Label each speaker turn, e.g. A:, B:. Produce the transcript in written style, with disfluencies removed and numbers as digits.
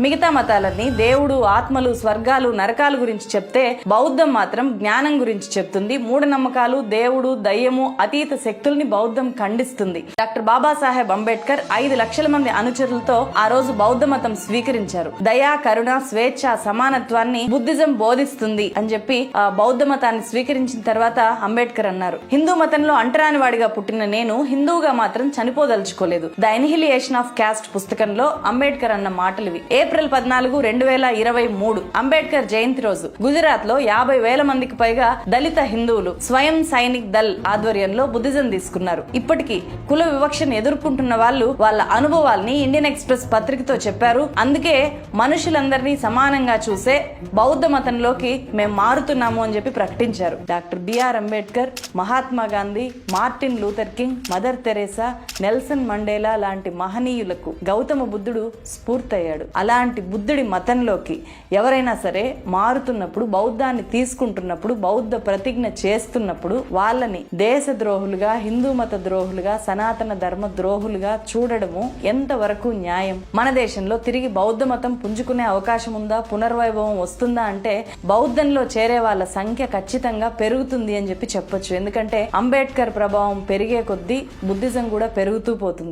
A: మిగతా మతాలన్నీ దేవుడు, ఆత్మలు, స్వర్గాలు, నరకాల గురించి చెప్తే బౌద్ధం మాత్రం జ్ఞానం గురించి చెప్తుంది. మూఢనమ్మకాలు, దేవుడు, దయ్యము, అతీత శక్తుల్ని బౌద్ధం ఖండిస్తుంది. డాక్టర్ బాబాసాహెబ్ అంబేద్కర్ 5 లక్షల మంది అనుచరులతో ఆ రోజు బౌద్ధ మతం స్వీకరించారు. దయా, కరుణ, స్వేచ్ఛ, సమానత్వాన్ని బుద్ధిజం బోధిస్తుంది అని చెప్పి బౌద్ధ మతాన్ని స్వీకరించిన తర్వాత అంబేద్కర్ అన్నారు, హిందూ మతంలో అంటరాని వాడిగా పుట్టిన నేను హిందువుగా మాత్రం చనిపోదలుచుకోలేదు. ద ఎన్హిలియేషన్ ఆఫ్ క్యాస్ట్ పుస్తకంలో అంబేద్కర్ అన్న మాటలివి. ఏప్రిల్ 14, 2023 అంబేద్కర్ జయంతి రోజు గుజరాత్ లో 50,000 మందికి పైగా దళిత హిందువులు స్వయం సైనిక్ దళ్ ఆధ్వర్యంలో బుద్ధిజం తీసుకున్నారు. ఇప్పటికీ కుల వివక్షను ఎదుర్కొంటున్న వాళ్ళు వాళ్ళ అనుభవాల్ని ఇండియన్ ఎక్స్ప్రెస్ పత్రికతో చెప్పారు. అందుకే మనుషులందరినీ సమానంగా చూసే బౌద్ధ మతంలోకి మేము మారుతున్నాము అని చెప్పి ప్రకటించారు. Doctor BR Ambedkar, Mahatma Gandhi, Martin Luther King, Mother Teresa, Nelson Mandela లాంటి మహనీయులకు గౌతమ బుద్ధుడు స్ఫూర్తయ్యాడు. అలాంటి బుద్ధుడి మతంలోకి ఎవరైనా సరే మారుతున్నప్పుడు, బౌద్ధాన్ని తీసుకుంటున్నప్పుడు, బౌద్ధ ప్రతిజ్ఞ చేస్తున్నప్పుడు వాళ్ళని దేశద్రోహులుగా, హిందూ మత ద్రోహులుగా, సనాతన ధర్మ ద్రోహులుగా చూడడము ఎంతవరకు న్యాయం? మన దేశంలో తిరిగి బౌద్ధ మతం పుంజుకునే అవకాశం ఉందా? పునర్వైభవం వస్తుందా అంటే బౌద్ధంలో చేరే వాళ్ళ సంఖ్య ఖచ్చితంగా పెరుగుతుంది అని చెప్పి చెప్పొచ్చు. ఎందుకంటే అంబేద్కర్ ప్రభావం పెరిగే కొద్దీ బుద్ధిజం కూడా పెరుగుతూ పోతుంది.